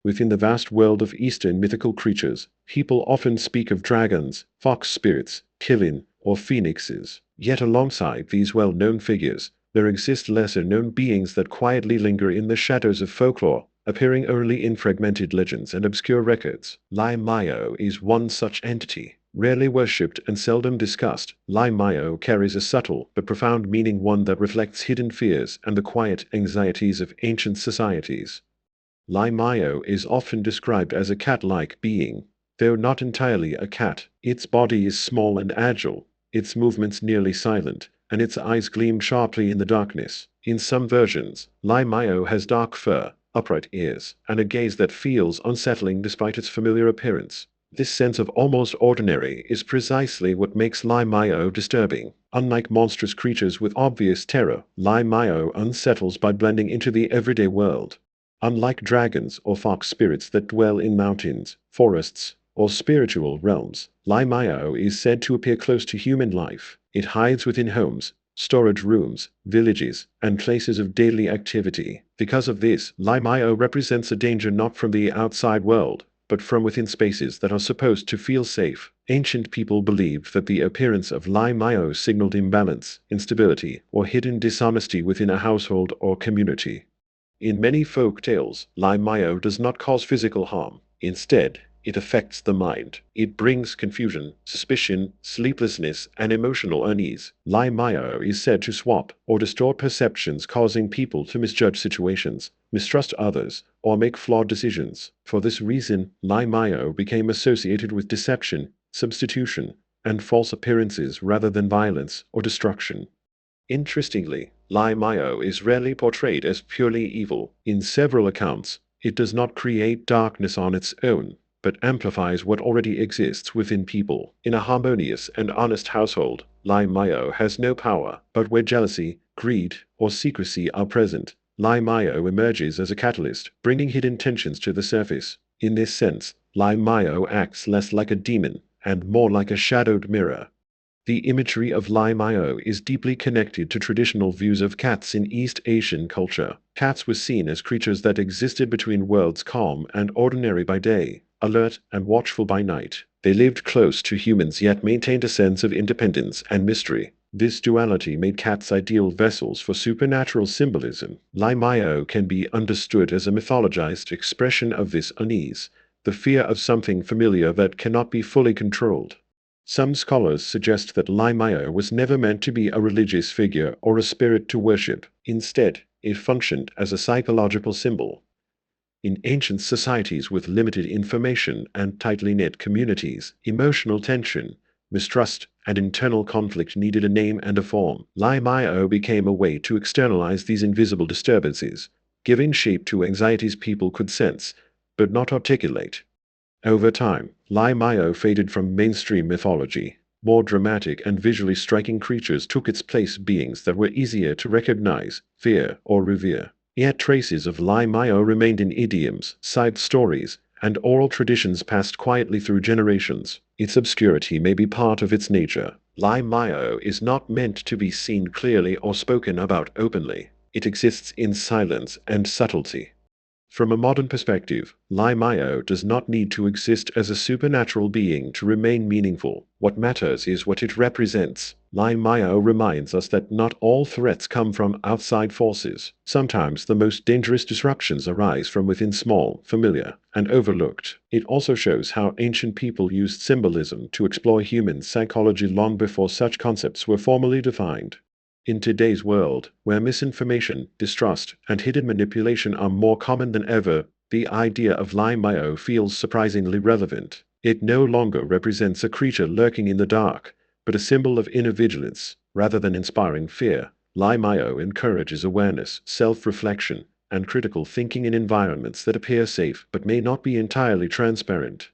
Within the vast world of Eastern mythical creatures, people often speak of dragons, fox spirits, killin, or phoenixes. Yet alongside these well-known figures, there exist lesser-known beings that quietly linger in the shadows of folklore, appearing only in fragmented legends and obscure records. Ly Miao is one such entity. Rarely worshipped and seldom discussed, Ly Miao carries a subtle but profound meaning, one that reflects hidden fears and the quiet anxieties of ancient societies. Ly Miao is often described as a cat-like being. Though not entirely a cat, its body is small and agile, its movements nearly silent, and its eyes gleam sharply in the darkness. In some versions, Ly Miao has dark fur, upright ears, and a gaze that feels unsettling despite its familiar appearance. This sense of almost ordinary is precisely what makes Ly Miao disturbing. Unlike monstrous creatures with obvious terror, Ly Miao unsettles by blending into the everyday world. Unlike dragons or fox spirits that dwell in mountains, forests, or spiritual realms, Ly Miao is said to appear close to human life. It hides within homes, storage rooms, villages, and places of daily activity. Because of this, Ly Miao represents a danger not from the outside world, but from within spaces that are supposed to feel safe. Ancient people believed that the appearance of Ly Miao signaled imbalance, instability, or hidden dishonesty within a household or community. In many folk tales, Ly Miao does not cause physical harm. Instead, it affects the mind. It brings confusion, suspicion, sleeplessness, and emotional unease. Ly Miao is said to swap or distort perceptions, causing people to misjudge situations, mistrust others, or make flawed decisions. For this reason, Ly Miao became associated with deception, substitution, and false appearances rather than violence or destruction. Interestingly, Ly Miao is rarely portrayed as purely evil. In several accounts, it does not create darkness on its own, but amplifies what already exists within people. In a harmonious and honest household, Ly Miao has no power, but where jealousy, greed, or secrecy are present, Ly Miao emerges as a catalyst, bringing hidden tensions to the surface. In this sense, Ly Miao acts less like a demon and more like a shadowed mirror. The imagery of Ly Miao is deeply connected to traditional views of cats in East Asian culture. Cats were seen as creatures that existed between worlds, calm and ordinary by day, alert and watchful by night. They lived close to humans yet maintained a sense of independence and mystery. This duality made cats ideal vessels for supernatural symbolism. Ly Miao can be understood as a mythologized expression of this unease, the fear of something familiar that cannot be fully controlled. Some scholars suggest that Ly Miao was never meant to be a religious figure or a spirit to worship. Instead, it functioned as a psychological symbol. In ancient societies with limited information and tightly knit communities, emotional tension, mistrust, and internal conflict needed a name and a form. Ly Miao became a way to externalize these invisible disturbances, giving shape to anxieties people could sense, but not articulate. Over time, Ly Miao faded from mainstream mythology. More dramatic and visually striking creatures took its place, beings that were easier to recognize, fear, or revere. Yet traces of Ly Miao remained in idioms, side stories, and oral traditions passed quietly through generations. Its obscurity may be part of its nature. Ly Miao is not meant to be seen clearly or spoken about openly. It exists in silence and subtlety. From a modern perspective, Ly Miao does not need to exist as a supernatural being to remain meaningful. What matters is what it represents. Ly Miao reminds us that not all threats come from outside forces. Sometimes the most dangerous disruptions arise from within, small, familiar, and overlooked. It also shows how ancient people used symbolism to explore human psychology long before such concepts were formally defined. In today's world, where misinformation, distrust, and hidden manipulation are more common than ever, the idea of Ly Miao feels surprisingly relevant. It no longer represents a creature lurking in the dark, but a symbol of inner vigilance. Rather than inspiring fear, Ly Miao encourages awareness, self-reflection, and critical thinking in environments that appear safe but may not be entirely transparent.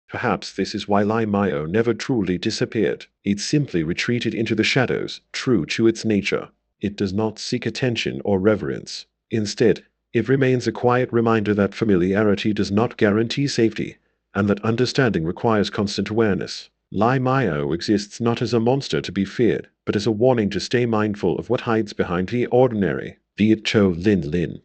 Perhaps this is why Ly Miao never truly disappeared. It simply retreated into the shadows, true to its nature. It does not seek attention or reverence. Instead, it remains a quiet reminder that familiarity does not guarantee safety, and that understanding requires constant awareness. Ly Miao exists not as a monster to be feared, but as a warning to stay mindful of what hides behind the ordinary. Viet Cho Lin Lin.